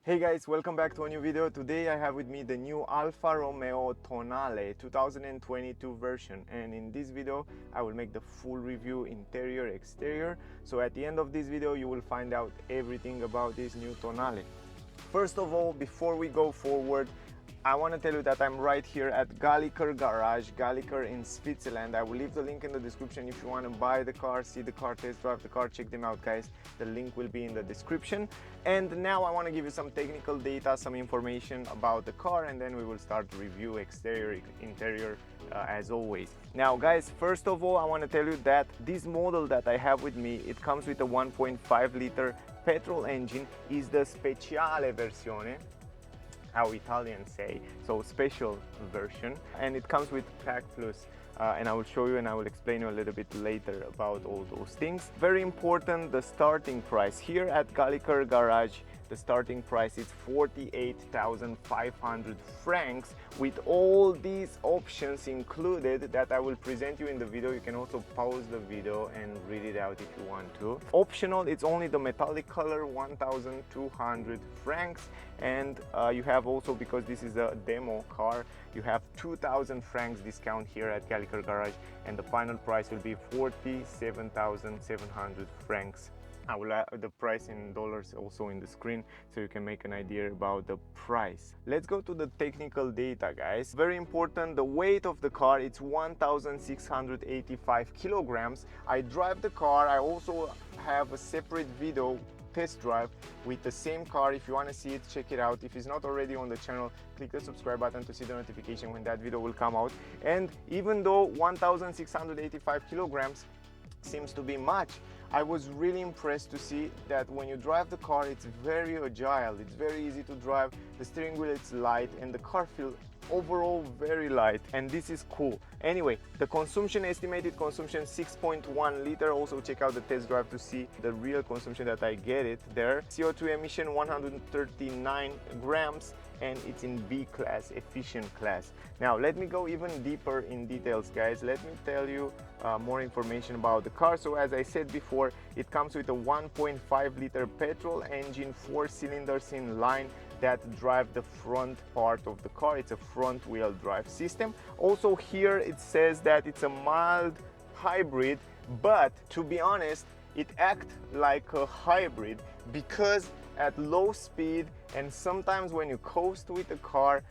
Hey guys, welcome back to a new video. Today I have with me the new Alfa Romeo Tonale 2022 version, and in this video I will make the full review, interior, exterior. So at the end of this video you will find out everything about this new Tonale. First of all, before we go forward, I want to tell you that I'm right here at Galliker Garage, Galliker in Switzerland. I will leave the link in the description if you want to buy the car, see the car, test drive the car, check them out guys. The link will be in the description. And now I want to give you some technical data, some information about the car, and then we will start review exterior, interior, as always. Now guys, first of all I want to tell you that this model that I have with me, it comes with a 1.5 liter petrol engine, is the Speciale versione, how Italians say, so special version, and it comes with Pack Plus, and I will show you and I will explain you a little bit later about all those things. Very important, the starting price here at Galliker Garage. The starting price is 48,500 francs with all these options included that I will present you in the video. You can also pause the video and read it out if you want to. Optional, it's only the metallic color, 1,200 francs, and you have also, because this is a demo car, you have 2,000 francs discount here at Galliker Garage, and the final price will be 47,700 francs. I will add the price in dollars also in the screen so you can make an idea about the price. Let's go to the technical data guys. Very important, the weight of the car, it's 1,685 kilograms. I drive the car. I also have a separate video test drive with the same car. If you want to see it, check it out. If it's not already on the channel, click the subscribe button to see the notification when that video will come out. And even though 1,685 kilograms seems to be much, I was really impressed to see that when you drive the car, it's very agile, it's very easy to drive, the steering wheel is light, and the car feels overall very light, and this is cool. Anyway, the consumption, estimated consumption 6.1 liter. Also check out the test drive to see the real consumption that I get it there. CO2 emission 139 grams, and it's in B class, efficient class. Now let me go even deeper in details guys. Let me tell you more information about the car. So as I said before, it comes with a 1.5 liter petrol engine, 4 cylinders in line that drive the front part of the car. It's a front wheel drive system. Also here it says that it's a mild hybrid, but to be honest, it acts like a hybrid because at low speed and sometimes when you coast with the car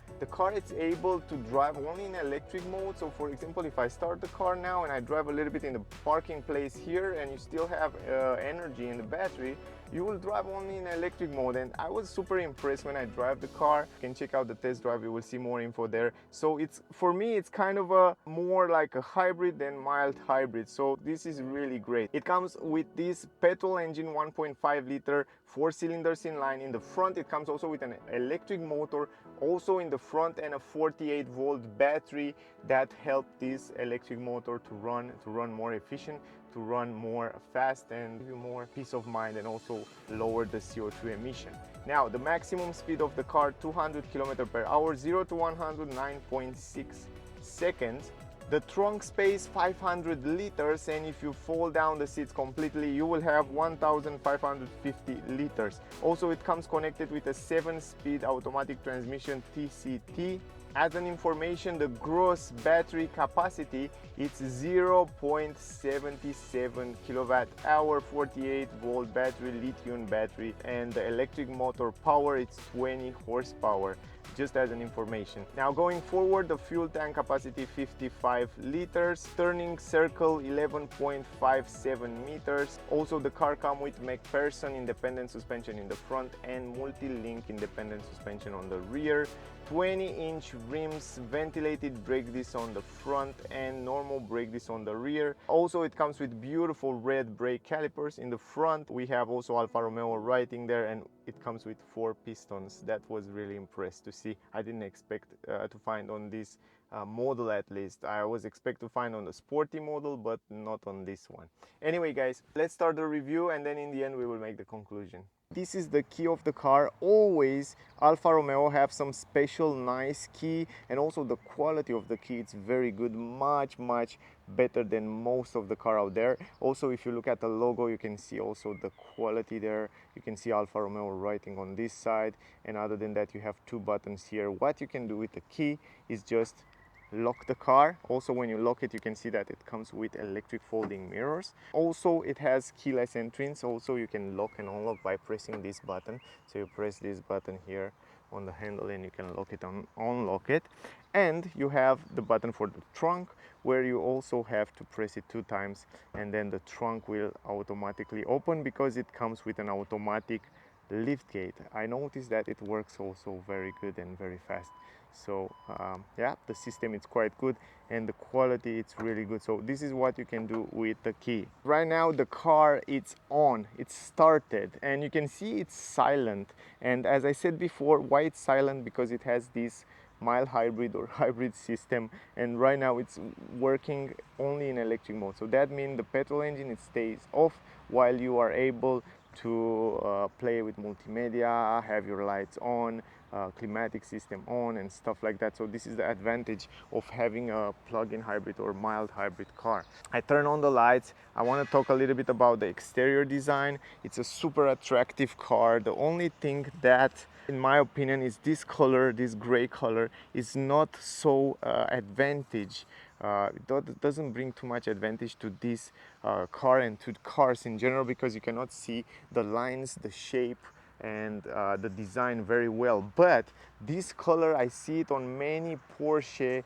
is able to drive only in electric mode. So for example, if I start the car now and I drive a little bit in the parking place here and you still have energy in the battery, you will drive only in electric mode, and I was super impressed when I drive the car. You can check out the test drive, you will see more info there. So it's, for me, it's kind of a more like a hybrid than mild hybrid, so this is really great. It comes with this petrol engine, 1.5 liter, 4 cylinders in line. In the front it comes also with an electric motor also in the front, and a 48-volt battery that help this electric motor to run more efficient, to run more fast, and give you more peace of mind, and also lower the CO2 emission. Now the maximum speed of the car, 200 km/h, 0 to 100 9.6 seconds. The trunk space 500 liters, and if you fold down the seats completely you will have 1,550 liters. Also it comes connected with a 7-speed automatic transmission, TCT. As an information, the gross battery capacity, it's 0.77 kWh, 48-volt battery, lithium battery, and the electric motor power, it's 20 horsepower, just as an information. Now going forward, the fuel tank capacity 55 liters, turning circle 11.57 meters. Also the car comes with McPherson independent suspension in the front and multi-link independent suspension on the rear. 20-inch rims, ventilated brake discs on the front and normal brake discs on the rear. Also it comes with beautiful red brake calipers in the front. We have also Alfa Romeo writing there, and it comes with 4 pistons. That was really impressed to see. I didn't expect to find on this model, at least. I was expect to find on the sporty model, but not on this one. Anyway guys, let's start the review, and then in the end we will make the conclusion. This is the key of the car. Always Alfa Romeo have some special nice key, and also the quality of the key, it's very good, much better than most of the car out there. Also, if you look at the logo, you can see also the quality there. You can see Alfa Romeo writing on this side, and other than that, you have two buttons here. What you can do with the key is just lock the car. Also, when you lock it, you can see that it comes with electric folding mirrors. Also, it has keyless entrance. Also, you can lock and unlock by pressing this button. So you press this button here on the handle and you can lock it and unlock it. And you have the button for the trunk, where you also have to press it 2 times, and then the trunk will automatically open because it comes with an automatic lift gate. I noticed that it works also very good and very fast. So yeah, the system is quite good, and the quality, it's really good. So this is what you can do with the key. Right now the car, it's on, it's started, and you can see it's silent. And as I said before, why it's silent? Because it has this mild hybrid or hybrid system, and right now it's working only in electric mode. So that means the petrol engine, it stays off while you are able to play with multimedia, have your lights on, climatic system on, and stuff like that. So this is the advantage of having a plug-in hybrid or mild hybrid car. I turn on the lights. I want to talk a little bit about the exterior design. It's a super attractive car. The only thing that, in my opinion, is this color, this gray color, is not so advantage. It doesn't bring too much advantage to this car and to cars in general, because you cannot see the lines, the shape, and the design very well. But this color, I see it on many Porsche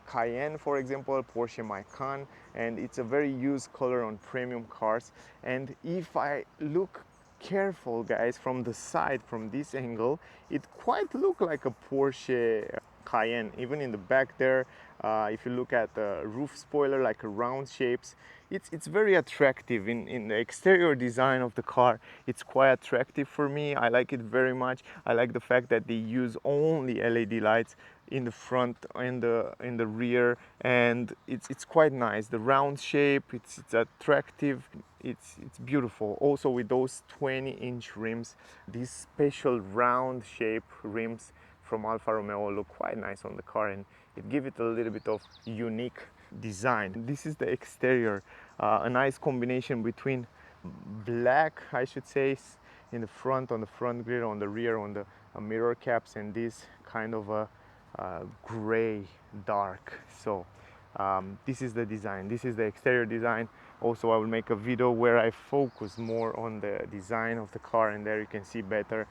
Cayenne, for example, Porsche Macan, and it's a very used color on premium cars. And if I look careful, guys, from the side, from this angle, it quite look like a Porsche Cayenne. Even in the back there, if you look at the roof spoiler, like a round shapes, it's very attractive. In the exterior design of the car, it's quite attractive for me. I like it very much. I like the fact that they use only LED lights in the front and in the rear, and it's quite nice. The round shape, it's attractive, it's beautiful. Also with those 20-inch rims, these special round shape rims from Alfa Romeo look quite nice on the car, and it gives it a little bit of unique design. This is the exterior, a nice combination between black, I should say, in the front, on the front grille, on the rear, on the mirror caps, and this kind of a gray dark. So this is the design, this is the exterior design. Also, I will make a video where I focus more on the design of the car, and there you can see better,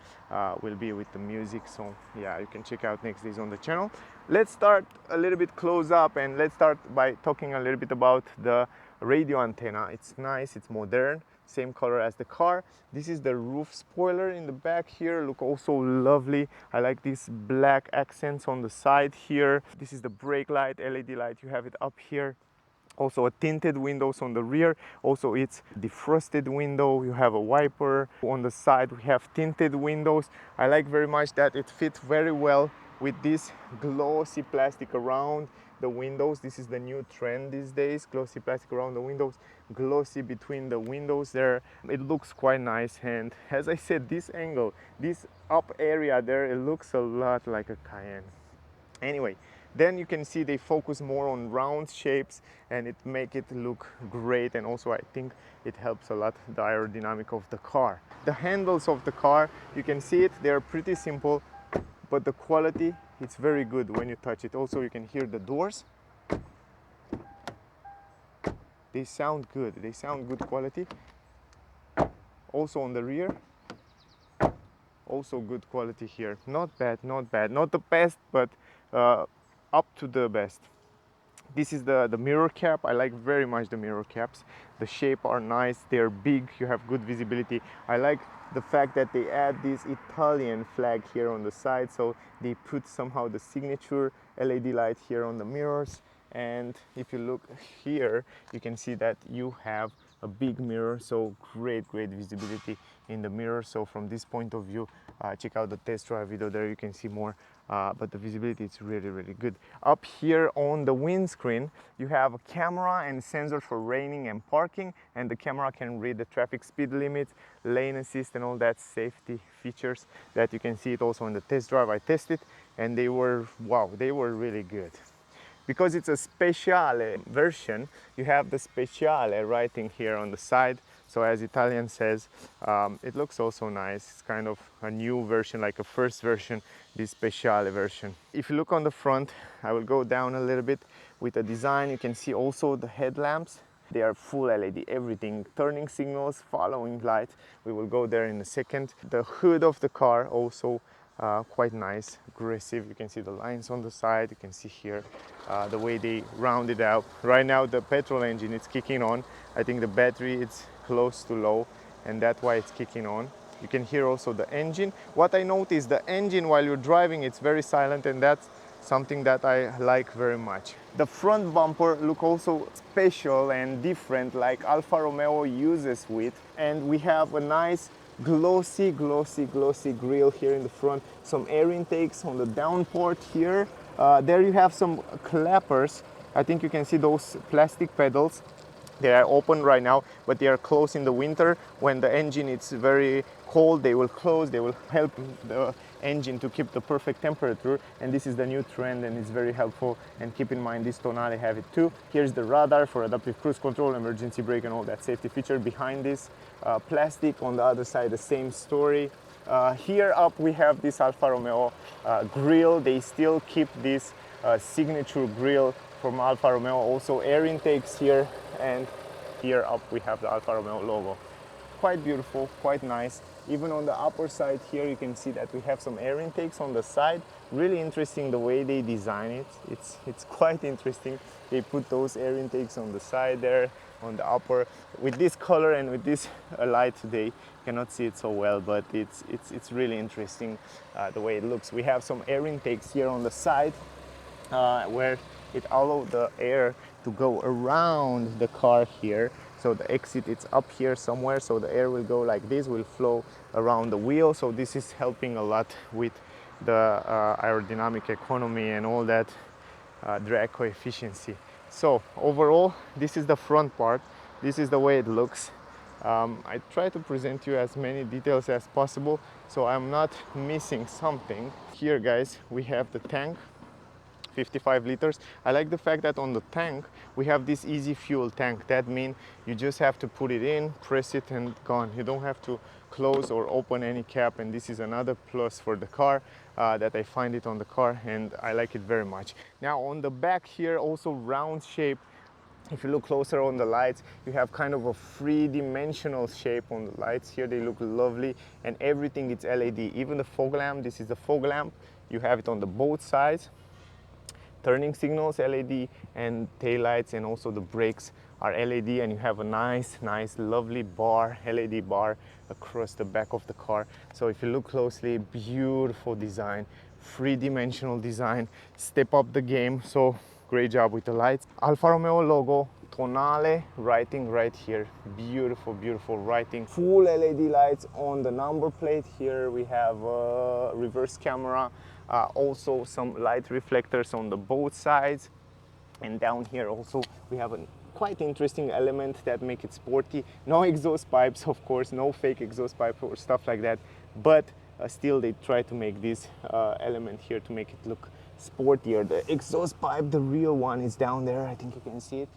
will be with the music. So yeah, you can check out next days on the channel. Let's start a little bit close up, and let's start by talking a little bit about the radio antenna. It's nice, it's modern, same color as the car. This is the roof spoiler in the back here, look also lovely. I like these black accents on the side here. This is the brake light, LED light, you have it up here. Also a tinted windows on the rear. Also it's defrosted window. You have a wiper on the side. We have tinted windows. I like very much that it fits very well with this glossy plastic around the windows. This is the new trend these days, glossy plastic around the windows, glossy between the windows there. It looks quite nice, and as I said, this angle, this up area there, it looks a lot like a Cayenne. Anyway, then you can see they focus more on round shapes, and it make it look great, and also I think it helps a lot the aerodynamic of the car. The handles of the car, you can see it, they're pretty simple, but the quality, it's very good when you touch it. Also, you can hear the doors. They sound good, they sound good quality. Also on the rear, also good quality here. Not bad, not bad, not the best, but up to the best. This is the mirror cap. I like very much the mirror caps. The shape are nice, they're big, you have good visibility. I like the fact that they add this Italian flag here on the side, so they put somehow the signature LED light here on the mirrors. And if you look here, you can see that you have a big mirror, so great visibility in the mirror. So from this point of view, check out the test drive video there, you can see more. But the visibility is really good. Up here on the windscreen you have a camera and sensors for raining and parking, and the camera can read the traffic speed limits, lane assist and all that safety features that you can see it also in the test drive. I tested and they were, wow, they were really good. Because it's a Speciale version, you have the Speciale writing here on the side. So as Italian says, it looks also nice. It's kind of a new version, like a first version, this Speciale version. If you look on the front, I will go down a little bit with the design. You can see also the headlamps. They are full LED, everything, turning signals, following light. We will go there in a second. The hood of the car also quite nice, aggressive. You can see the lines on the side. You can see here the way they round it out. Right now the petrol engine is kicking on. I think the battery is close to low and that's why it's kicking on. You can hear also the engine. What I noticed, the engine while you're driving, it's very silent, and that's something that I like very much. The front bumper look also special and different, like Alfa Romeo uses with, and we have a nice glossy grille here in the front. Some air intakes on the down port here. There you have some clappers. I think you can see those plastic pedals. They are open right now, but they are closed in the winter. When the engine is very cold, they will close. They will help the engine to keep the perfect temperature, and this is the new trend and it's very helpful. And keep in mind, this Tonale have it too. Here's the radar for adaptive cruise control, emergency brake and all that safety feature behind this. Plastic on the other side, the same story. Here up we have this Alfa Romeo grille. They still keep this signature grille from Alfa Romeo. Also air intakes here, and here up we have the Alfa Romeo logo. Quite beautiful, quite nice. Even on the upper side here you can see that we have some air intakes on the side. Really interesting the way they design it. It's quite interesting. They put those air intakes on the side there, on the upper. With this color and with this light today, you cannot see it so well, but it's really interesting the way it looks. We have some air intakes here on the side where it allows the air to go around the car here. So the exit it's up here somewhere, so the air will go like this, will flow around the wheel. So this is helping a lot with the aerodynamic economy and all that drag coefficiency. So overall, this is the front part. This is the way it looks. I try to present you as many details as possible so I'm not missing something. Here guys, we have the tank, 55 liters. I like the fact that on the tank we have this easy fuel tank. That means you just have to put it in, press it and gone. You don't have to close or open any cap, and this is another plus for the car that I find it on the car, and I like it very much. Now on the back here, also round shape. If you look closer on the lights, you have kind of a three-dimensional shape on the lights here. They look lovely, and everything is LED. Even the fog lamp, this is the fog lamp. You have it on the both sides. Turning signals LED, and tail lights, and also the brakes are LED, and you have a nice lovely bar, LED bar across the back of the car. So if you look closely, beautiful design, three-dimensional design, step up the game. So great job with the lights. Alfa Romeo logo, Tonale writing right here. Beautiful writing. Full LED lights on the number plate. Here we have a reverse camera. Also some light reflectors on the both sides, and down here also we have a quite interesting element that make it sporty. No exhaust pipes, of course, no fake exhaust pipe or stuff like that, but still they try to make this element here to make it look sportier. The exhaust pipe, the real one, is down there. I think you can see it.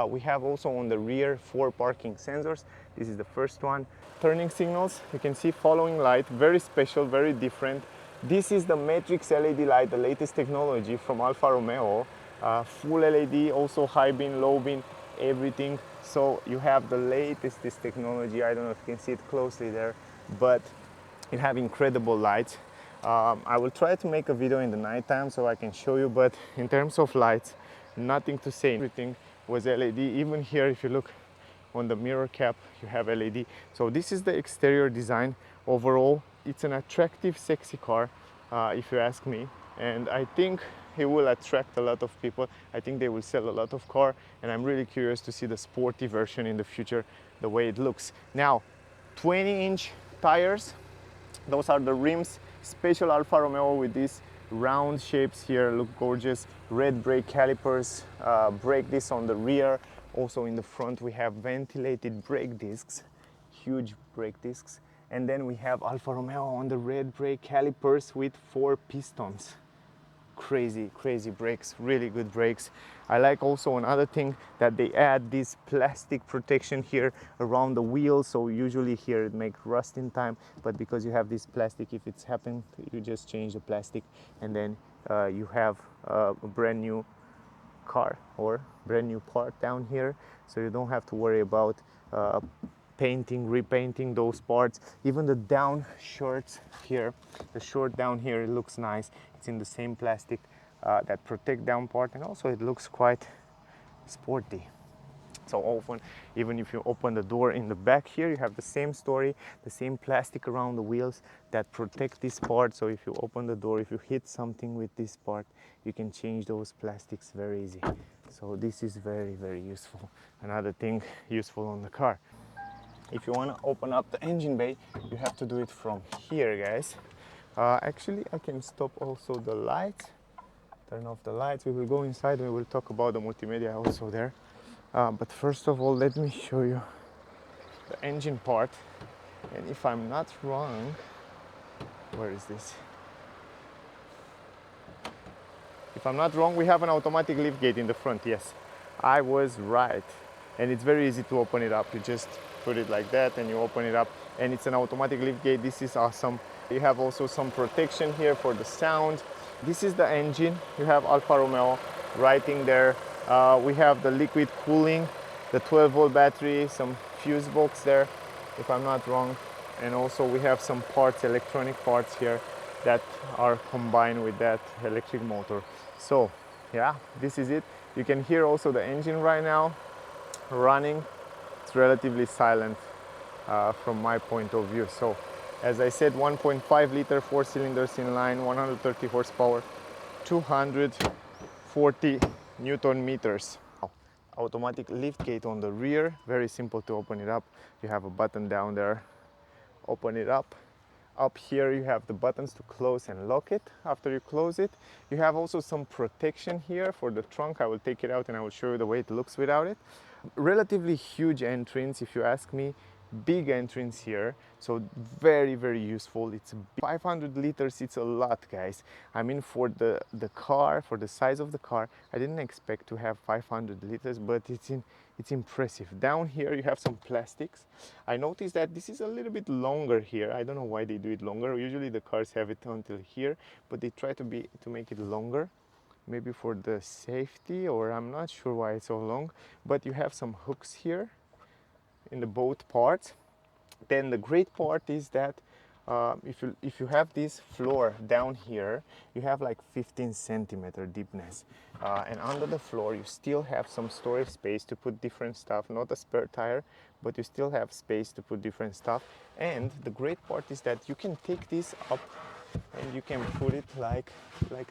We have also on the rear 4 parking sensors. This is the first one. Turning signals, you can see following light, very special, very different. This is the Matrix LED light, the latest technology from Alfa Romeo. Full LED, also high beam, low beam, everything. So you have the latest this technology. I don't know if you can see it closely there, but you have incredible lights. I will try to make a video in the night time so I can show you, but in terms of lights, nothing to say. Everything was LED. Even here, if you look on the mirror cap, you have LED. So this is the exterior design. Overall, it's an attractive, sexy car, if you ask me, and I think it will attract a lot of people. I think they will sell a lot of car, and I'm really curious to see the sporty version in the future, the way it looks. Now, 20-inch tires. Those are the rims, special Alfa Romeo with these round shapes here, look gorgeous. Red brake calipers, brake discs on the rear. Also in the front we have ventilated brake discs, huge brake discs. And then we have Alfa Romeo on the red brake calipers with 4 pistons. Crazy brakes, really good brakes. I like also another thing that they add this plastic protection here around the wheel. So usually here it makes rust in time, but because you have this plastic, if it's happened, you just change the plastic and then you have a brand new car or brand new part down here. So you don't have to worry about painting, repainting those parts. Even the down shorts here, the short down here, it looks nice. It's in the same plastic that protect down part, and also it looks quite sporty. So often, even if you open the door in the back here, you have the same story, the same plastic around the wheels that protect this part. So if you open the door, if you hit something with this part, you can change those plastics very easy. So this is very useful. Another thing useful on the car. If you want to open up the engine bay, you have to do it from here, guys. Actually, I can stop also the lights, turn off the lights. We will go inside and we will talk about the multimedia also there. But first of all, let me show you the engine part. And if I'm not wrong, where is this? If I'm not wrong, we have an automatic lift gate in the front. Yes, I was right. And it's very easy to open it up. You just put it like that and you open it up, and it's an automatic lift gate. This is awesome. You have also some protection here for the sound. This is the engine. You have Alfa Romeo writing there. We have the liquid cooling, the 12-volt battery, some fuse box there, if I'm not wrong. And also we have some parts, electronic parts here that are combined with that electric motor. So yeah, this is it. You can hear also the engine right now running. It's relatively silent from my point of view. So as I said, 1.5 liter, 4 cylinders inline, 130 horsepower, 240 Newton meters. Automatic lift gate on the rear, very simple to open it up. You have a button down there, open it up. Up here you have the buttons to close and lock it. After you close it, you have also some protection here for the trunk. I will take it out and I will show you the way it looks without it. Relatively huge entrance, if you ask me. Big entrance here, so very useful. It's 500 liters. It's a lot, guys. I mean, for the car, for the size of the car, I didn't expect to have 500 liters, but it's impressive. Down here you have some plastics. I noticed that this is a little bit longer here. I don't know why they do it longer. Usually the cars have it until here, but they try to make it longer, maybe for the safety, or I'm not sure why it's so long. But you have some hooks here in the both parts. Then the great part is that if you have this floor down here, you have like 15 centimeter deepness, and under the floor you still have some storage space to put different stuff. Not a spare tire, but you still have space to put different stuff. And the great part is that you can take this up and you can put it like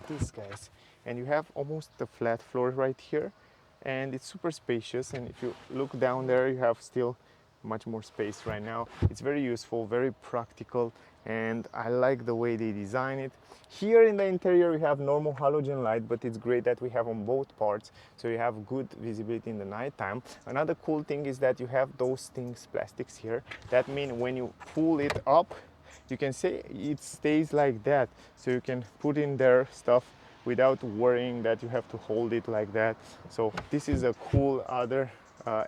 this, guys, and you have almost a flat floor right here, and it's super spacious. And if you look down there, you have still much more space right now. It's very useful, very practical, and I like the way they design it. Here in the interior we have normal halogen light, but it's great that we have on both parts, so you have good visibility in the night time. Another cool thing is that you have those things, plastics here, that mean when you pull it up, you can say it stays like that, so you can put in there stuff without worrying that you have to hold it like that. So this is a cool other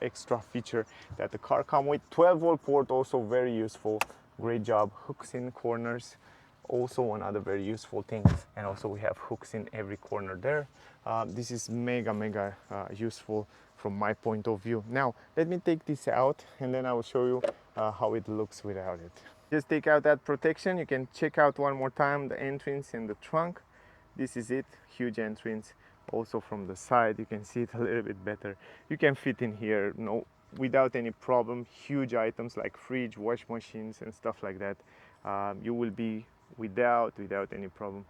extra feature that the car comes with. 12-volt port, also very useful. Great job. Hooks in corners, also another very useful thing. And also we have hooks in every corner there. This is mega useful from my point of view. Now let me take this out and then I will show you how it looks without it. Just take out that protection. You can check out one more time the entrance and the trunk. This is it, huge entrance. Also from the side you can see it a little bit better. You can fit in here without any problem. Huge items like fridge, wash machines and stuff like that. You will be without any problem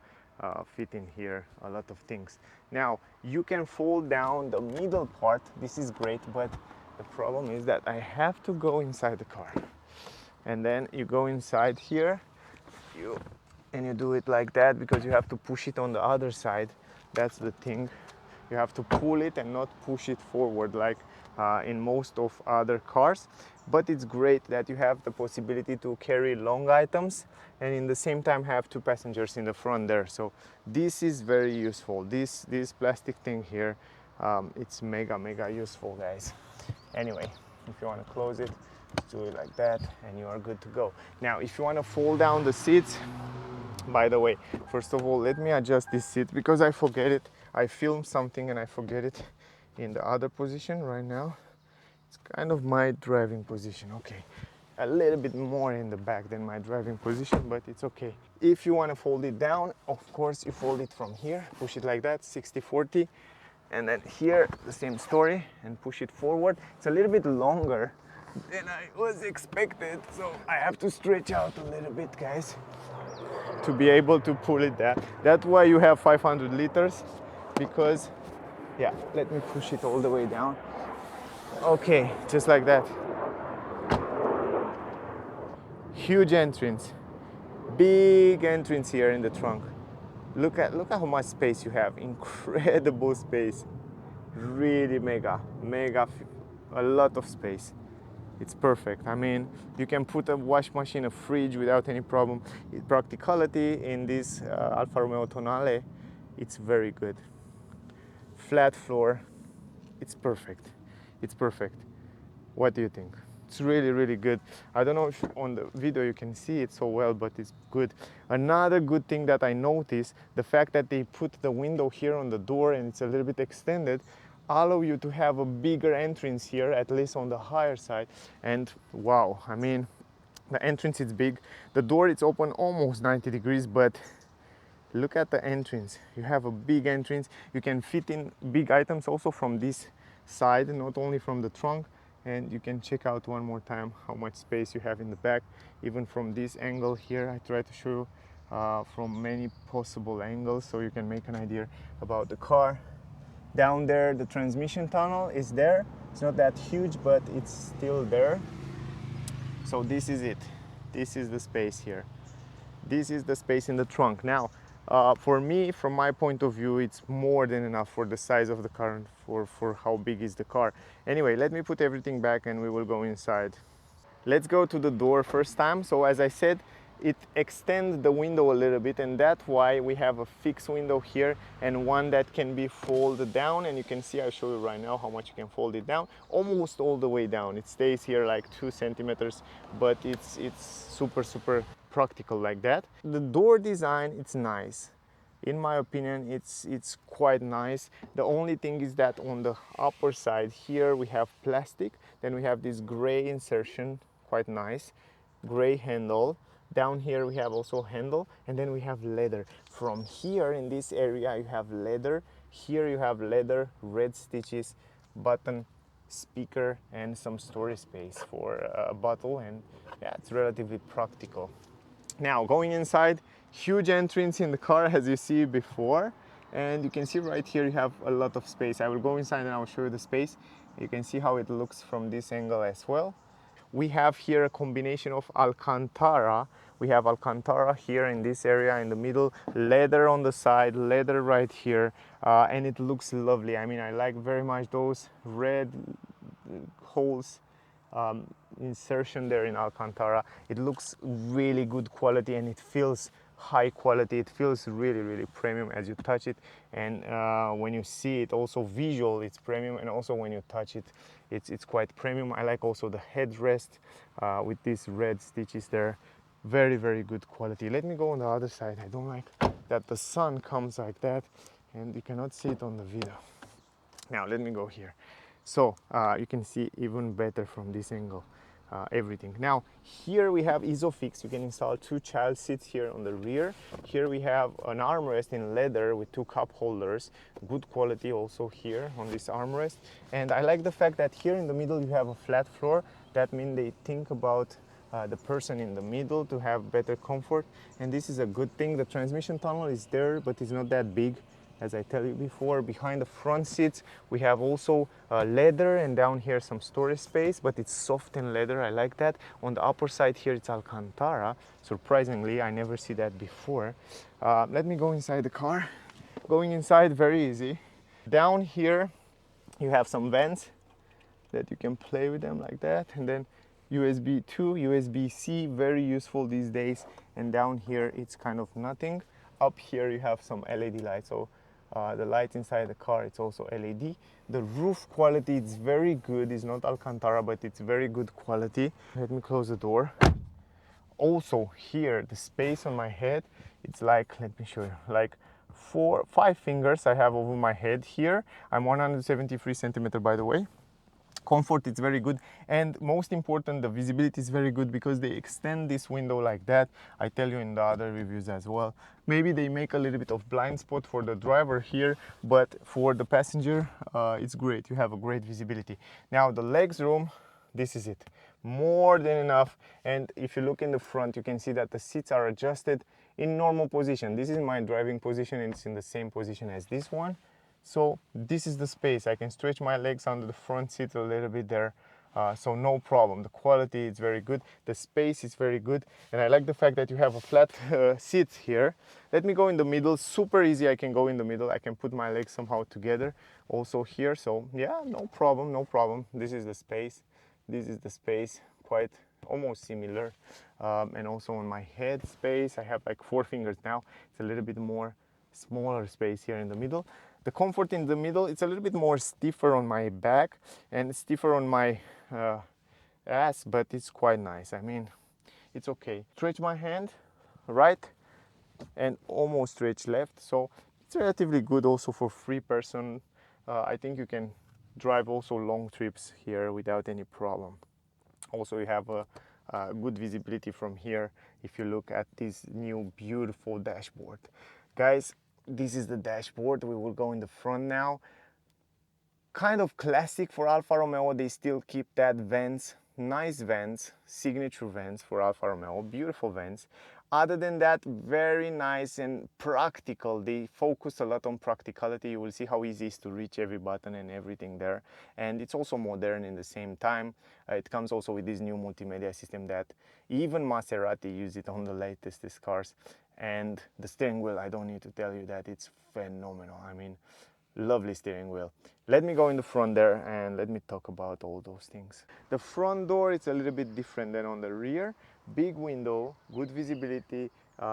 fit in here a lot of things. Now you can fold down the middle part. This is great, but the problem is that I have to go inside the car, and then you go inside here you do it like that because you have to push it on the other side. That's the thing. You have to pull it and not push it forward like in most of other cars. But it's great that you have the possibility to carry long items and in the same time have two passengers in the front there. So this is very useful. This plastic thing here, it's mega useful, guys. Anyway, if you want to close it, just do it like that and you are good to go. Now if you want to fold down the seats, by the way, first of all, let me adjust this seat because I forget it. I filmed something and I forget it in the other position right now. It's kind of my driving position. Okay, a little bit more in the back than my driving position, but it's okay. If you want to fold it down, of course you fold it from here, push it like that, 60-40, and then here the same story and push it forward. It's a little bit longer than I was expected, so I have to stretch out a little bit, guys, to be able to pull it down. That's why you have 500 liters, because, yeah, let me push it all the way down. Okay, just like that. Huge entrance, big entrance here in the trunk. Look at how much space you have. Incredible space. Really mega, a lot of space. It's perfect. I mean, you can put a wash machine, a fridge without any problem. Practicality in this Alfa Romeo Tonale, it's very good. Flat floor, it's perfect. It's perfect. What do you think? It's really good. I don't know if on the video you can see it so well, but it's good. Another good thing that I noticed, the fact that they put the window here on the door and it's a little bit extended, allow you to have a bigger entrance here, at least on the higher side. And wow, I mean, the entrance is big. The door is open almost 90 degrees, but look at the entrance. You have a big entrance. You can fit in big items also from this side, not only from the trunk. And you can check out one more time how much space you have in the back. Even from this angle here, I try to show you from many possible angles so you can make an idea about the car. Down there, the transmission tunnel is there. It's not that huge, but it's still there. So this is it. This is the space here. This is the space in the trunk. Now, for me, from my point of view, it's more than enough for the size of the car and for how big is the car. Anyway, let me put everything back and we will go inside. Let's go to the door first time. So as I said, it extends the window a little bit, and that's why we have a fixed window here and one that can be folded down. And you can see, I'll show you right now how much you can fold it down, almost all the way down. It stays here like 2 centimeters, but it's super practical like that. The door design, it's nice. In my opinion, it's quite nice. The only thing is that on the upper side here we have plastic, then we have this gray insertion, quite nice, gray handle. Down here we have also handle, and then we have leather. From here in this area you have leather, here you have leather, red stitches, button, speaker, and some storage space for a bottle, and yeah, it's relatively practical. Now going inside, huge entrance in the car as you see before, and you can see right here you have a lot of space. I will go inside and I will show you the space. You can see how it looks from this angle as well. We have here a combination of Alcantara. We have Alcantara here in this area in the middle, leather on the side, leather right here, and it looks lovely. I mean, I like very much those red holes insertion there in Alcantara. It looks really good quality and it feels high quality. It feels really premium as you touch it, and when you see it also visual, it's premium, and also when you touch it, it's quite premium. I like also the headrest with these red stitches there. Very good quality. Let me go on the other side. I don't like that the sun comes like that and you cannot see it on the video. Now let me go here. So you can see even better from this angle everything. Now here we have Isofix. You can install 2 child seats here on the rear. Here we have an armrest in leather with 2 cup holders. Good quality also here on this armrest. And I like the fact that here in the middle you have a flat floor. That means they think about the person in the middle to have better comfort, and this is a good thing. The transmission tunnel is there, but it's not that big, as I tell you before. Behind the front seats we have also leather, and down here some storage space, but it's soft and leather. I like that. On the upper side here it's Alcantara. Surprisingly, I never see that before. Let me go inside the car. Going inside, very easy. Down here you have some vents that you can play with them like that, and then USB 2, USB-C, very useful these days. And down here it's kind of nothing. Up here you have some LED lights, so the lights inside the car, it's also LED. The roof quality is very good. It's not Alcantara, but it's very good quality. Let me close the door. Also here, the space on my head, it's like, let me show you, like 5 fingers I have over my head here. I'm 173 centimeter, by the way. Comfort is very good, and most important, the visibility is very good because they extend this window like that. I tell you in the other reviews as well. Maybe they make a little bit of blind spot for the driver here, but for the passenger, it's great. You have a great visibility. Now the legs room, this is it. More than enough. And if you look in the front, you can see that the seats are adjusted in normal position. This is my driving position, and it's in the same position as this one. So this is the space. I can stretch my legs under the front seat a little bit there, so no problem. The quality is very good, the space is very good, and I like the fact that you have a flat seat here. Let me go in the middle. Super easy. I can go in the middle. I can put my legs somehow together also here. So yeah, no problem, no problem. This is the space. This is the space, quite almost similar. And also on my head space, I have like 4 fingers now. It's a little bit more smaller space here in the middle. The comfort in the middle, it's a little bit more stiffer on my back and stiffer on my ass, but it's quite nice. I mean, it's okay. Stretch my hand right and almost stretch left, so it's relatively good also for free person. I think you can drive also long trips here without any problem. Also, you have a good visibility from here if you look at this new beautiful dashboard. Guys, this is the dashboard. We will go in the front now. Kind of classic for Alfa Romeo. They still keep that vents, nice vents, signature vents for Alfa Romeo, beautiful vents. Other than that, very nice and practical. They focus a lot on practicality. You will see how easy it is to reach every button and everything there. And it's also modern in the same time. It comes also with this new multimedia system that even Maserati use it on the latest cars. And the steering wheel, I don't need to tell you that it's phenomenal. I mean, lovely steering wheel. Let me go in the front there and let me talk about all those things. The front door is a little bit different than on the rear. Big window, good visibility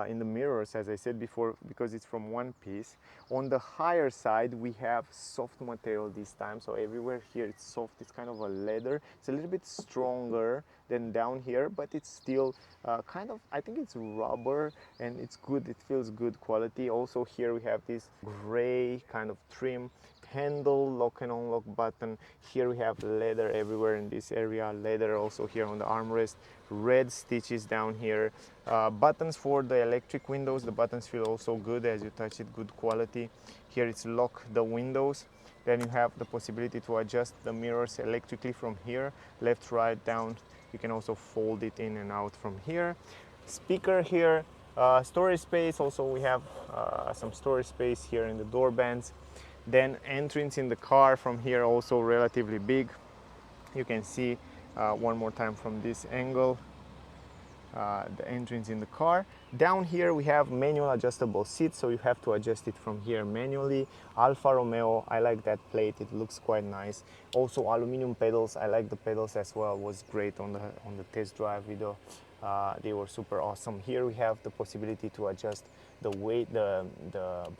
in the mirrors, as I said before, because it's from one piece. On the higher side, we have soft material this time, so everywhere here it's soft. It's kind of a leather. It's a little bit stronger than down here, but it's still kind of, I think it's rubber, and it's good. It feels good quality. Also here we have this gray kind of trim, handle, lock and unlock button. Here we have leather everywhere in this area, leather also here on the armrest, red stitches down here. Buttons for the electric windows. The buttons feel also good as you touch it, good quality. Here it's lock the windows. Then you have the possibility to adjust the mirrors electrically from here, left, right, down. You can also fold it in and out from here. Speaker here, storage space. Also we have some storage space here in the door bands. Then entrance in the car from here, also relatively big. You can see one more time from this angle the entrance in the car. Down here we have manual adjustable seats, so you have to adjust it from here manually. Alfa Romeo, I like that plate, it looks quite nice. Also aluminum pedals, I like the pedals as well, was great on the test drive video. They were super awesome. Here we have the possibility to adjust the weight, the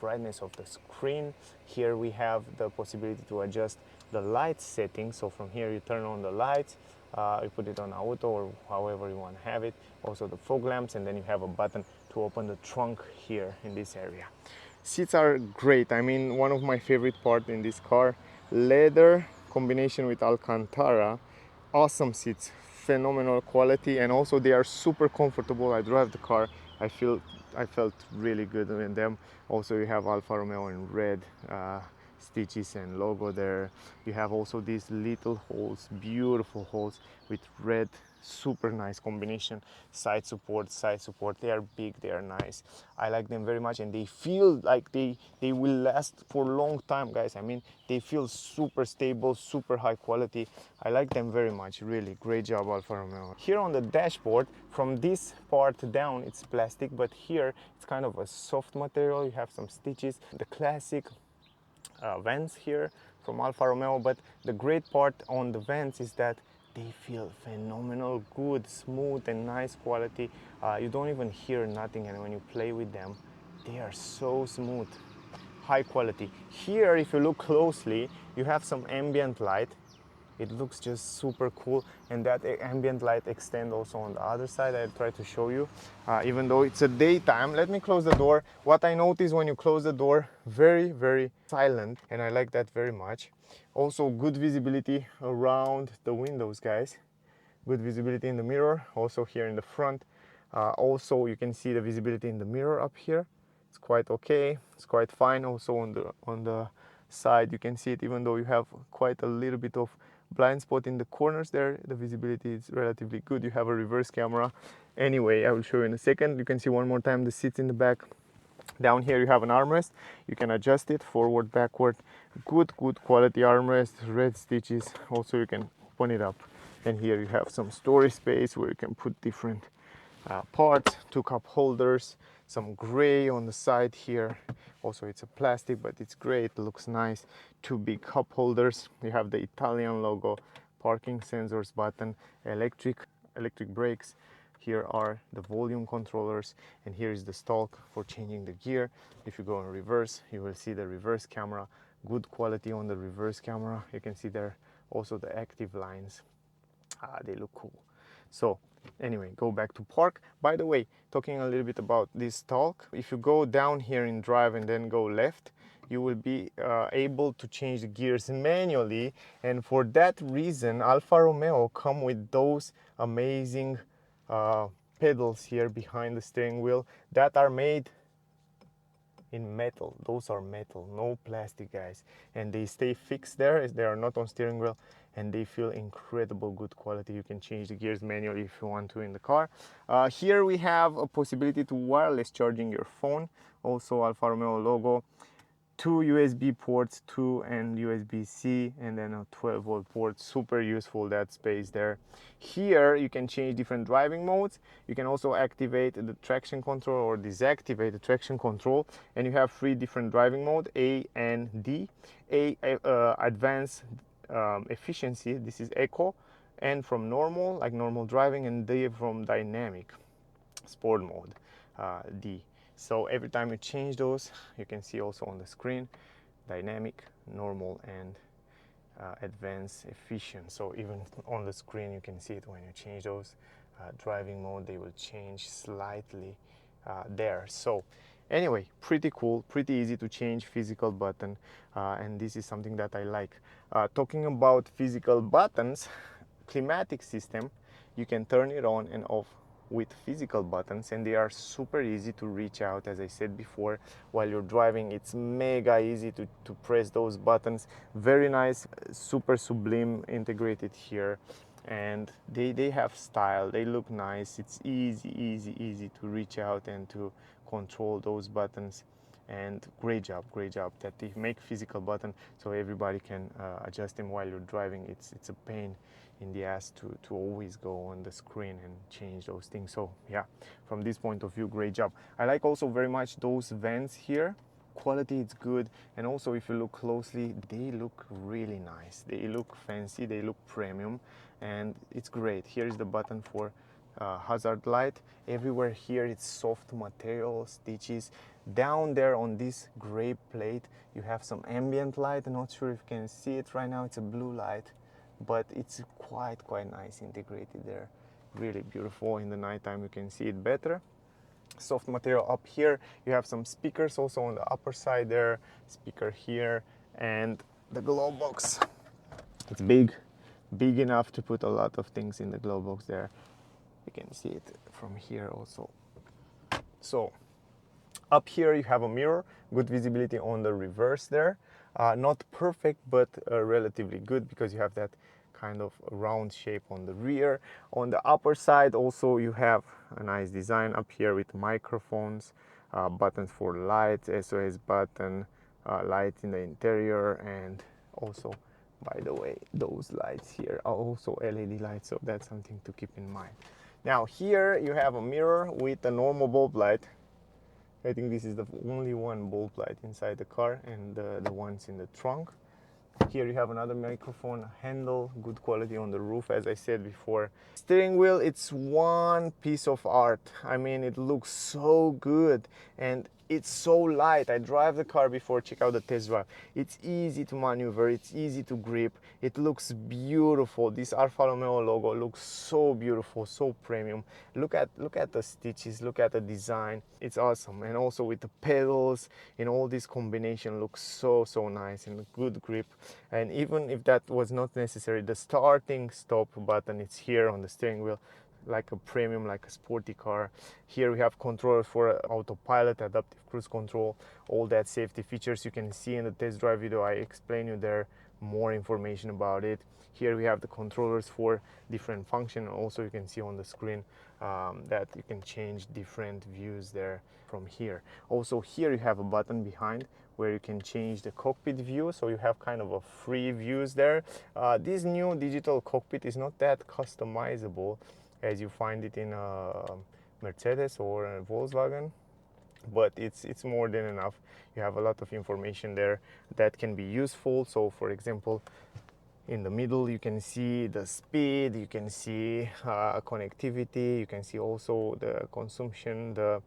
brightness of the screen. Here we have the possibility to adjust the light settings. So from here you turn on the lights, you put it on auto or however you want to have it. Also the fog lamps, and then you have a button to open the trunk here in this area. Seats are great. I mean, one of my favorite part in this car, leather combination with Alcantara. Awesome seats, phenomenal quality, and also they are super comfortable. I drive the car, I felt really good in them. Also you have Alfa Romeo in red stitches and logo there. You have also these little holes, beautiful holes with red super nice combination. Side support, they are big, they are nice. I like them very much, and they feel like they will last for a long time, guys. I mean, they feel super stable, super high quality. I like them very much, really. Great job, Alfa Romeo. Here on the dashboard, from this part down, it's plastic, but here it's kind of a soft material. You have some stitches, the classic vents here from Alfa Romeo, but the great part on the vents is that they feel phenomenal, good, smooth and nice quality. You don't even hear nothing, and when you play with them, they are so smooth, high quality. Here, if you look closely, you have some ambient light. It looks just super cool, and that ambient light extends also on the other side. I'll try to show you, even though it's a daytime. Let me close the door. What I notice when you close the door, very, very silent, and I like that very much. Also good visibility around the windows, guys. Good visibility in the mirror, also here in the front. Also you can see the visibility in the mirror up here. It's quite okay, it's quite fine. Also on the side you can see it, even though you have quite a little bit of blind spot in the corners there, the visibility is relatively good. You have a reverse camera. Anyway, I will show you in a second. You can see one more time the seats in the back. Down here you have an armrest. You can adjust it forward, backward. Good quality armrest, red stitches. Also you can open it up, and here you have some storage space where you can put different parts, 2 cup holders, some gray on the side here. Also it's a plastic, but it's gray, it looks nice. 2 big cup holders. You have the Italian logo, parking sensors button, electric brakes. Here are the volume controllers, and here is the stalk for changing the gear. If you go in reverse, you will see the reverse camera. Good quality on the reverse camera. You can see there also the active lines. They look cool. So anyway, go back to park. By the way, talking a little bit about this stalk, if you go down here in drive and then go left, you will be able to change the gears manually, and for that reason Alfa Romeo come with those amazing pedals here behind the steering wheel that are made in metal. Those are metal, no plastic, guys, and they stay fixed there as they are not on steering wheel, and they feel incredible good quality. You can change the gears manually if you want to in the car. Here we have a possibility to wireless charging your phone, also Alfa Romeo logo. 2 USB ports, 2 and USB-C, and then a 12-volt port. Super useful, that space there. Here you can change different driving modes. You can also activate the traction control or deactivate the traction control, and you have 3 different driving modes, A and D. A, advanced efficiency, this is eco, and from normal, like normal driving, and D from dynamic, sport mode, D. So every time you change those, you can see also on the screen, dynamic, normal, and advanced, efficient. So even on the screen you can see it when you change those driving mode, they will change slightly there. So anyway, pretty cool, pretty easy to change, physical button, and this is something that I like. Talking about physical buttons, climatic system, you can turn it on and off with physical buttons, and they are super easy to reach out. As I said before, while you're driving, it's mega easy to press those buttons. Very nice, super sublime integrated here, and they have style, they look nice. It's easy to reach out and to control those buttons, and great job that they make physical button so everybody can adjust them while you're driving. It's a pain in the ass to always go on the screen and change those things. So yeah, from this point of view, great job. I like also very much those vents here. Quality is good, and also if you look closely, they look really nice, they look fancy, they look premium, and it's great. Here is the button for hazard light. Everywhere here it's soft material, stitches. Down there on this gray plate you have some ambient light. I'm not sure if you can see it right now, it's a blue light, but it's quite nice integrated there. Really beautiful. In the nighttime you can see it better. Soft material up here. You have some speakers also on the upper side there, speaker here, and the glove box. It's big enough to put a lot of things in the glove box there. You can see it from here also. So up here you have a mirror, good visibility on the reverse there. Not perfect, but relatively good, because you have that kind of a round shape on the rear. On the upper side also you have a nice design up here with microphones, buttons for lights, SOS button, light in the interior, and also, by the way, those lights here are also LED lights, so that's something to keep in mind. Now here you have a mirror with a normal bulb light. I think this is the only one bulb light inside the car, and the ones in the trunk. Here you have another microphone handle, good quality on the roof, as I said before. Steering wheel, it's one piece of art. I mean, it looks so good and it's so light. I drive the car before, check out the test drive. It's easy to maneuver, it's easy to grip. It looks beautiful. This Alfa Romeo logo looks so beautiful, so premium. Look at the stitches, look at the design. It's awesome. And also with the pedals and all this combination looks so nice, and good grip. And even if that was not necessary, the starting stop button, it's here on the steering wheel, like a premium, like a sporty car. Here we have controllers for autopilot, adaptive cruise control, all that safety features you can see in the test drive video. I explain you there more information about it. Here we have the controllers for different function. Also you can see on the screen that you can change different views there from here. Also here you have a button behind where you can change the cockpit view, so you have kind of a free views there. This new digital cockpit is not that customizable as you find it in a Mercedes or a Volkswagen, but it's more than enough. You have a lot of information there that can be useful. So for example, in the middle you can see the speed, you can see connectivity, you can see also the consumption, the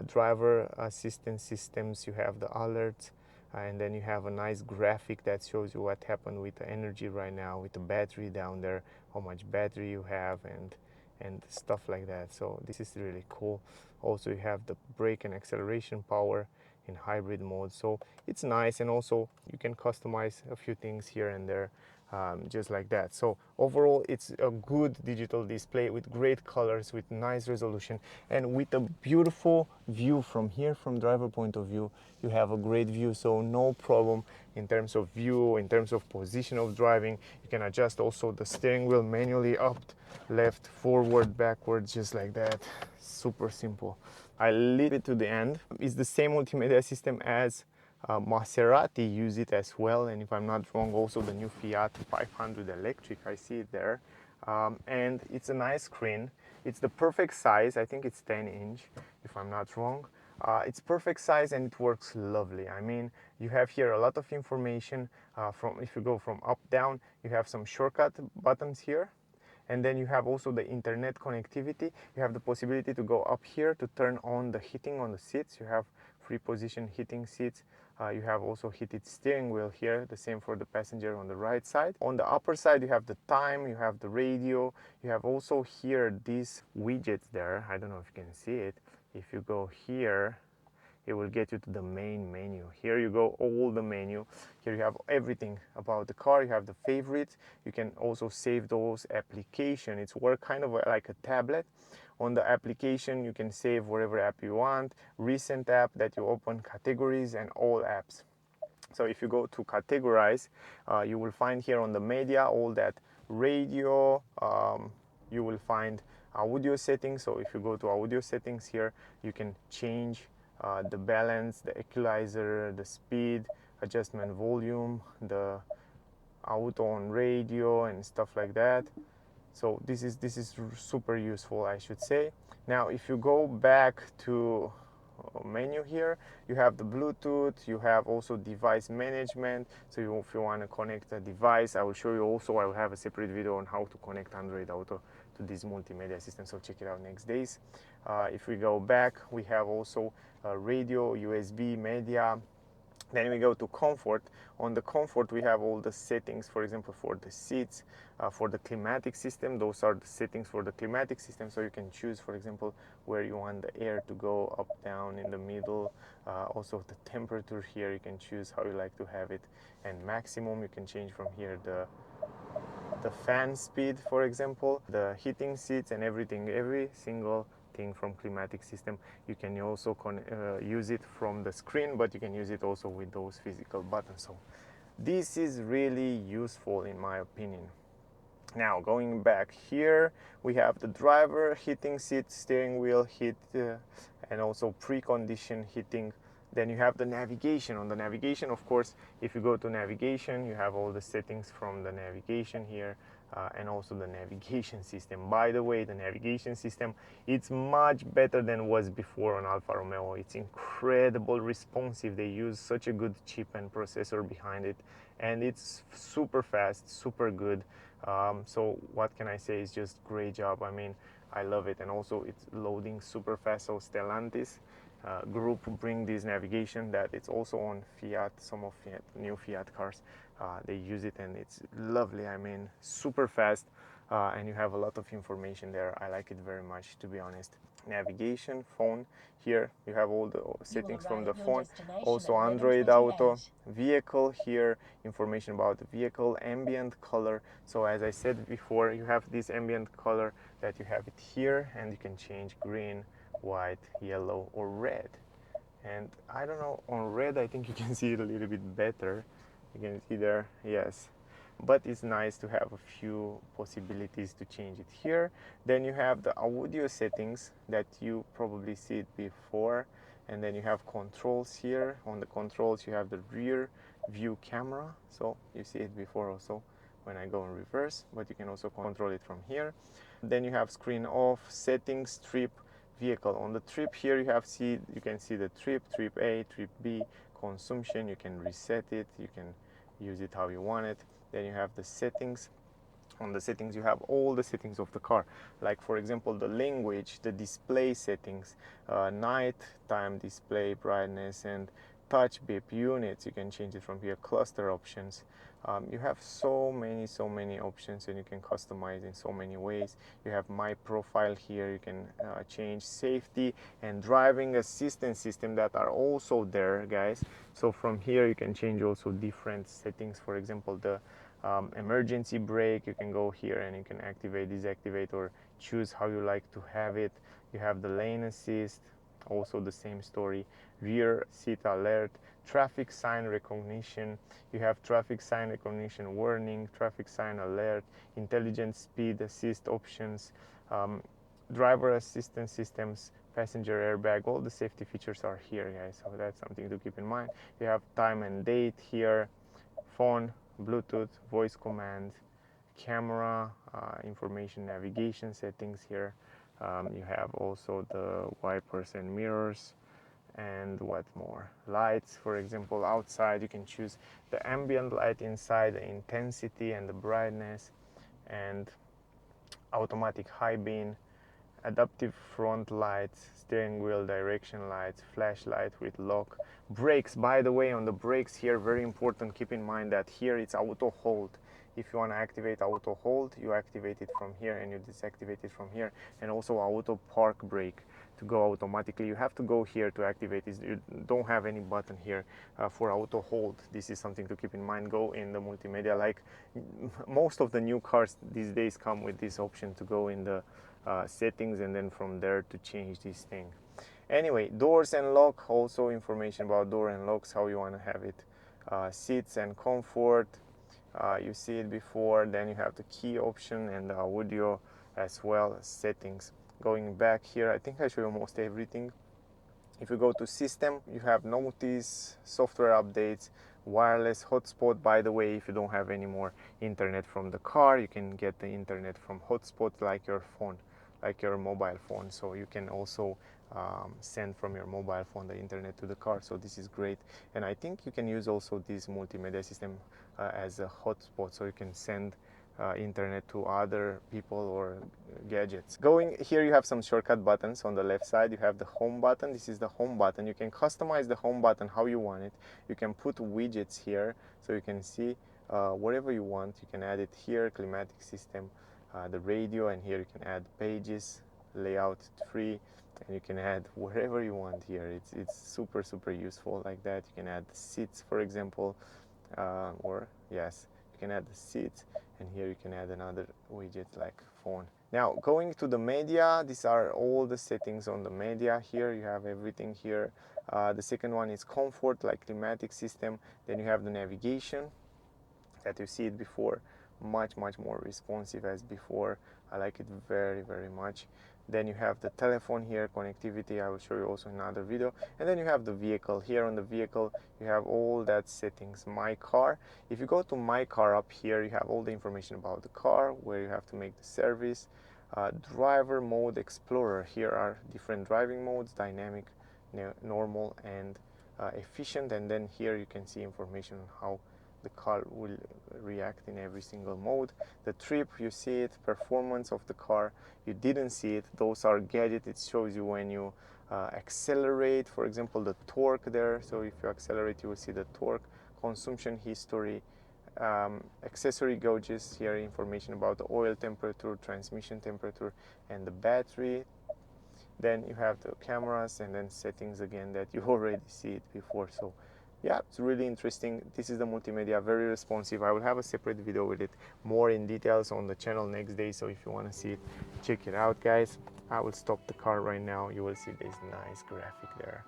driver assistance systems, you have the alerts, and then you have a nice graphic that shows you what happened with the energy right now, with the battery down there, how much battery you have, and stuff like that. So this is really cool. Also you have the brake and acceleration power in hybrid mode, so it's nice. And also you can customize a few things here and there, just like that. So overall it's a good digital display with great colors, with nice resolution, and with a beautiful view from here. From driver point of view, you have a great view, so no problem in terms of view, in terms of position of driving. You can adjust also the steering wheel manually, up, left, forward, backwards, just like that. Super simple. I leave it to the end. It's the same multimedia system as Maserati use it as well, and if I'm not wrong, also the new Fiat 500 electric, I see it there. And it's a nice screen. It's the perfect size. I think it's 10-inch, if I'm not wrong. It's perfect size and it works lovely. I mean, you have here a lot of information. If you go from up down, you have some shortcut buttons here. And then you have also the internet connectivity. You have the possibility to go up here to turn on the heating on the seats. You have free position heating seats. You have also heated steering wheel here, the same for the passenger on the right side. On the upper side you have the time, you have the radio, you have also here these widgets there. I don't know if you can see it. If you go here, it will get you to the main menu. Here you go, all the menu. Here you have everything about the car. You have the favorites. You can also save those applications. It's work kind of like a tablet. On the application you can save whatever app you want, recent app that you open, categories, and all apps. So if you go to categorize, you will find here on the media all that radio. You will find audio settings. So if you go to audio settings here, you can change the balance, the equalizer, the speed, adjustment volume, the auto on radio, and stuff like that. So this is super useful, I should say. Now if you go back to menu here, you have the Bluetooth, you have also device management. So if you want to connect a device, I will show you also. I will have a separate video on how to connect Android Auto to this multimedia system, so check it out next days. If we go back, we have also radio, USB, media. Then we go to comfort. On the comfort we have all the settings, for example for the seats, for the climatic system. Those are the settings for the climatic system, so you can choose, for example, where you want the air to go, up, down, in the middle. Also the temperature here, you can choose how you like to have it, and maximum you can change from here the fan speed, for example, the heating seats and everything, every single thing from climatic system. You can also use it from the screen, but you can use it also with those physical buttons. So this is really useful in my opinion. Now going back here, we have the driver, heating seat, steering wheel heat, and also precondition heating. Then you have the navigation. On the navigation, of course, if you go to navigation, you have all the settings from the navigation here, and also the navigation system. By the way, the navigation system, it's much better than was before on Alfa Romeo. It's incredible responsive. They use such a good chip and processor behind it, and it's super fast, super good. So what can I say? It's just great job. I mean, I love it. And also it's loading super fast. So Stellantis group bring this navigation that it's also on Fiat, some of Fiat, new Fiat cars. They use it and it's lovely. I mean, super fast, and you have a lot of information there. I like it very much, to be honest. Navigation, phone. Here you have all the settings from the phone. Also Android Auto, vehicle here, information about the vehicle, ambient color. So as I said before, you have this ambient color that you have it here, and you can change green, white, yellow, or red. And I don't know, on red I think you can see it a little bit better. You can see there, yes. But it's nice to have a few possibilities to change it here. Then you have the audio settings that you probably see it before, and then you have controls here. On the controls you have the rear view camera, so you see it before also when I go in reverse, but you can also control it from here. Then you have screen off, settings, trip, vehicle. On the trip here you can see the trip A, trip B, consumption. You can reset it, you can use it how you want it. Then you have the settings. On the settings you have all the settings of the car, like for example the language, the display settings, night time display brightness, and touch beep units. You can change it from here. Cluster options. You have so many options, and you can customize in so many ways. You have my profile here. You can change safety and driving assistance system that are also there, guys. So from here you can change also different settings. For example, the emergency brake, you can go here and you can activate, deactivate, or choose how you like to have it. You have the lane assist, also the same story. Rear seat alert, traffic sign recognition. You have traffic sign recognition warning, traffic sign alert, intelligent speed assist options, driver assistance systems, passenger airbag. All the safety features are here, guys, so that's something to keep in mind. You have time and date here, phone, Bluetooth, voice command, camera, information, navigation settings here. You have also the wipers and mirrors, and what more, lights. For example, outside you can choose the ambient light inside, the intensity and the brightness, and automatic high beam, adaptive front lights, steering wheel direction lights, flashlight with lock, brakes. By the way, on the brakes here, very important, keep in mind that here it's auto hold. If you want to activate auto hold, you activate it from here and you deactivate it from here. And also auto park brake, to go automatically you have to go here to activate it. You don't have any button here for auto hold. This is something to keep in mind. Go in the multimedia, like most of the new cars these days come with this option to go in the settings, and then from there to change this thing. Anyway, doors and lock, also information about door and locks, how you want to have it. Seats and comfort, you see it before. Then you have the key option and the audio as well as settings. Going back here, I think I show you almost everything. If you go to system, you have notice, software updates, wireless hotspot. By the way, if you don't have any more internet from the car, you can get the internet from hotspot, like your phone, like your mobile phone. So you can also send from your mobile phone the internet to the car. So this is great. And I think you can use also this multimedia system as a hotspot, so you can send internet to other people or gadgets. Going here, you have some shortcut buttons. On the left side you have the home button. This is the home button. You can customize the home button how you want it. You can put widgets here, so you can see whatever you want. You can add it here, climatic system, the radio, and here you can add pages, layout free, and you can add wherever you want here. It's super useful like that. You can add the seats, for example, or yes, you can add the seats, and here you can add another widget like phone. Now going to the media, these are all the settings on the media. Here you have everything here. The second one is comfort, like climatic system. Then you have the navigation that you see it before, much more responsive as before. I like it very much. Then you have the telephone here, connectivity, I will show you also in another video. And then you have the vehicle. Here on the vehicle you have all that settings. My car, if you go to my car, up here you have all the information about the car, where you have to make the service. Driver mode, explorer, here are different driving modes: dynamic, normal, and efficient. And then here you can see information on how the car will react in every single mode. The trip, you see it. Performance of the car, you didn't see it. Those are gadgets. It shows you when you accelerate, for example, the torque there. So if you accelerate, you will see the torque. Consumption history, accessory gauges, here information about the oil temperature, transmission temperature, and the battery. Then you have the cameras, and then settings again that you already see it before. So yeah, it's really interesting. This is the Multimedia, very responsive. I will have a separate video with it, more in details on the channel next day. So if you want to see it, check it out, guys. I will stop the car right now. You will see this nice graphic there.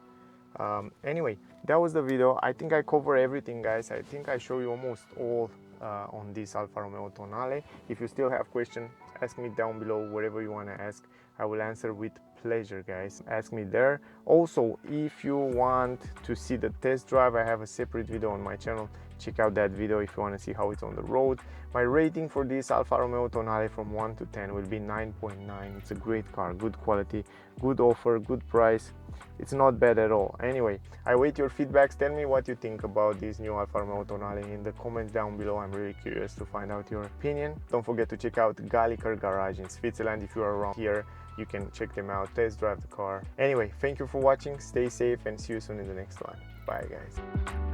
Anyway, that was the video. I think I cover everything, guys. I think I show you almost all on this Alfa Romeo Tonale. If you still have questions, ask me down below. Whatever you want to ask, I will answer with pleasure, guys. Ask me there. Also, if you want to see the test drive, I have a separate video on my channel. Check out that video if you want to see how it's on the road. My rating for this Alfa Romeo Tonale from 1 to 10 will be 9.9. It's a great car, good quality, good offer, good price. It's not bad at all. Anyway, I wait your feedbacks. Tell me what you think about this new Alfa Romeo Tonale in the comments down below. I'm really curious to find out your opinion. Don't forget to check out Galliker Garage in Switzerland. If you are around here, you can check them out, test drive the car. Anyway, thank you for watching. Stay safe and see you soon in the next one. Bye, guys.